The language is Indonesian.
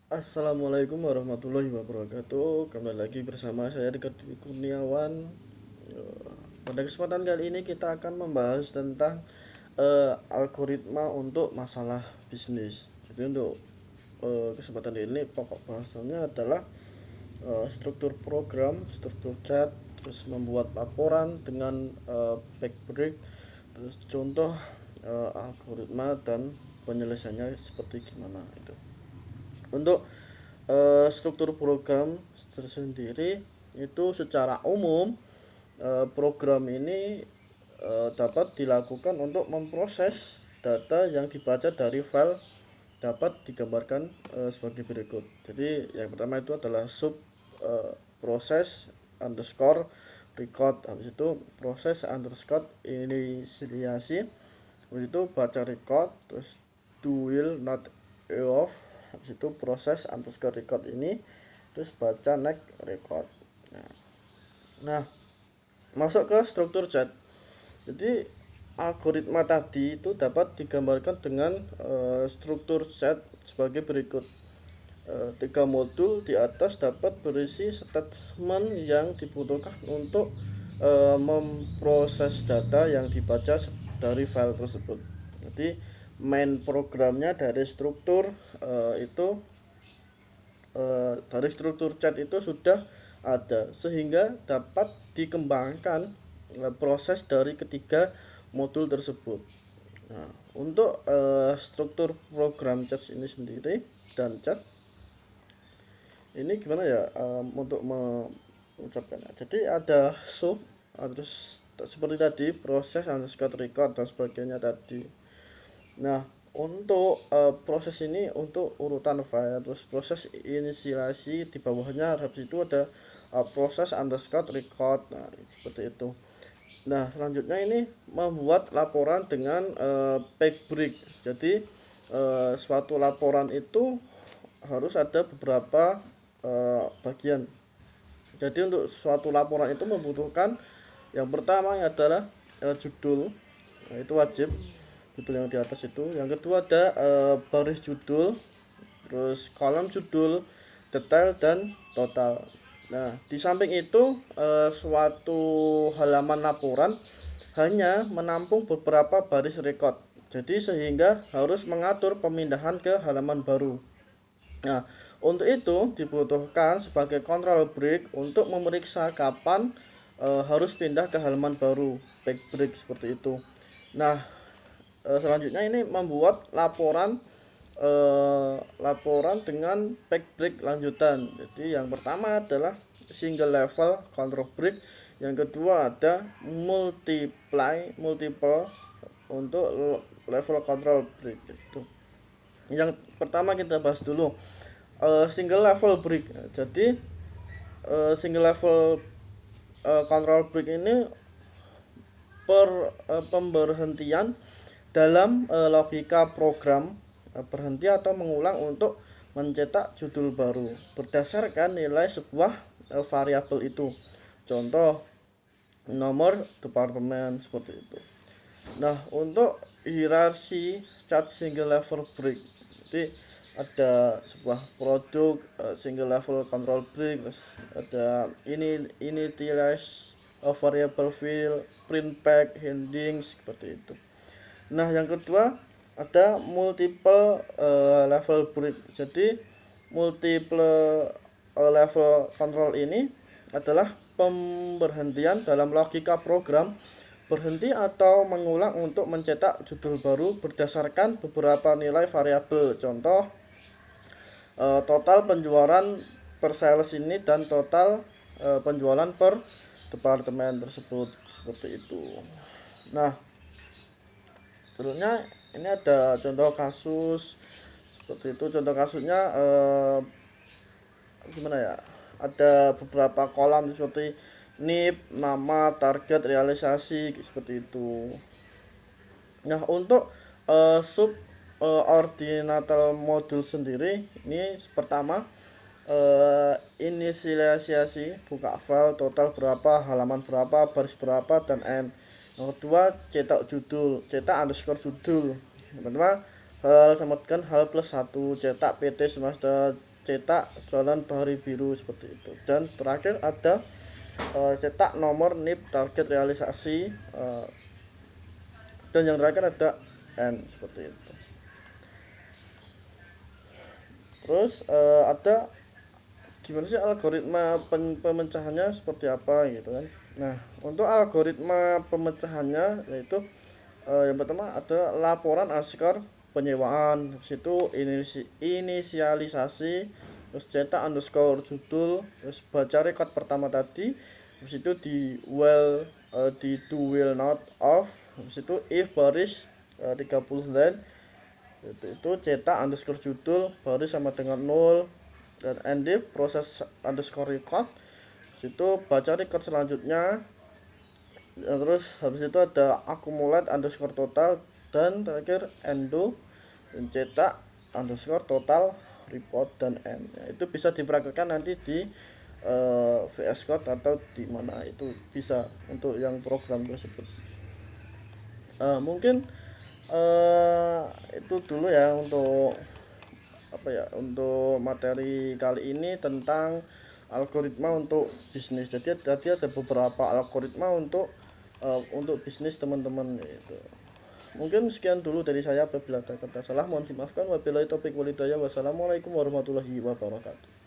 Assalamualaikum warahmatullahi wabarakatuh. Kembali lagi bersama saya Dika Dwi Kurniawan. Pada kesempatan kali ini kita akan membahas tentang algoritma untuk masalah bisnis. Jadi untuk kesempatan ini pokok bahasannya adalah struktur program, struktur chat, terus membuat laporan dengan backbreak, terus contoh algoritma dan penyelesaiannya seperti gimana itu. Untuk struktur program tersendiri itu secara umum program ini dapat dilakukan untuk memproses data yang dibaca dari file dapat digambarkan sebagai berikut. Jadi yang pertama itu adalah sub proses underscore record, habis itu proses underscore inisiasi, habis itu baca record, terus do will not off, habis itu proses underscore record ini, terus baca next record. Nah, masuk ke struktur chat. Jadi algoritma tadi itu dapat digambarkan dengan struktur chat sebagai berikut. Tiga modul di atas dapat berisi statement yang dibutuhkan untuk memproses data yang dibaca dari file tersebut. Jadi main programnya dari struktur itu dari struktur chat itu sudah ada sehingga dapat dikembangkan proses dari ketiga modul tersebut. Nah, untuk struktur program chat ini sendiri dan chat ini gimana ya untuk mengucapkannya. Jadi ada sub, terus seperti tadi proses underscore record dan sebagainya tadi. Nah, untuk proses ini untuk urutan file, terus proses inisiasi di bawahnya, habis itu ada proses underscore record. Nah, seperti itu. Nah, selanjutnya ini membuat laporan dengan backbreak. Jadi suatu laporan itu harus ada beberapa bagian. Jadi untuk suatu laporan itu membutuhkan yang pertama adalah judul, nah, itu wajib judul yang di atas itu. Yang kedua ada baris judul, terus kolom judul, detail dan total. Nah, di samping itu suatu halaman laporan hanya menampung beberapa baris record. Jadi sehingga harus mengatur pemindahan ke halaman baru. Nah, untuk itu dibutuhkan sebagai control break untuk memeriksa kapan harus pindah ke halaman baru, back break seperti itu. Nah, selanjutnya ini membuat laporan dengan back break lanjutan. Jadi yang pertama adalah single level control break, yang kedua ada multiple untuk level control break itu. Yang pertama kita bahas dulu single level break. Jadi single level control break ini pemberhentian dalam logika program berhenti atau mengulang untuk mencetak judul baru berdasarkan nilai sebuah variabel itu. Contoh nomor departemen seperti itu. Nah, untuk hierarki chat single level break, jadi ada sebuah produk single level control break, terus ada initialize variable field, print pack, heading seperti itu. Nah, yang kedua ada multiple level break. Jadi multiple level control ini adalah pemberhentian dalam logika program berhenti atau mengulang untuk mencetak judul baru berdasarkan beberapa nilai variabel. Contoh total penjualan per sales ini dan total penjualan per departemen tersebut seperti itu. Nah, selanjutnya ini ada contoh kasus seperti itu. Contoh kasusnya gimana ya? Ada beberapa kolam seperti NIP, nama, target, realisasi seperti itu. Nah, untuk sub ordinatel modul sendiri ini pertama inisialisasi, buka file, total berapa, halaman berapa, baris berapa, dan end. Yang kedua cetak judul, cetak underscore judul. Yang kedua hal samakan hal plus 1, cetak PT semester cetak jualan bahari biru seperti itu. Dan terakhir ada cetak nomor NIP target realisasi, dan yang terakhir ada N seperti itu. Terus ada gimana sih algoritma pemecahannya seperti apa gitu kan. Nah, untuk algoritma pemecahannya yaitu yang pertama ada laporan askar penyewaan, habis itu inisialisasi, terus cetak underscore judul, terus baca record pertama tadi, habis itu di do will not off, habis itu if baris 30 line itu cetak underscore judul baris sama dengan 0, dan end if proses underscore record, habis itu baca record selanjutnya. Terus habis itu ada accumulate underscore total, dan terakhir endo dan cetak underscore total report dan end. Nah, itu bisa dipraktekkan nanti di VS Code atau di mana itu bisa untuk yang program tersebut. Mungkin itu dulu ya untuk untuk materi kali ini tentang algoritma untuk bisnis. Jadi tadi ada beberapa algoritma untuk bisnis teman-teman itu. Mungkin sekian dulu dari saya, apabila ada kata salah mohon dimaafkan. Wabillahi taufiq walhidayah. Wassalamualaikum warahmatullahi wabarakatuh.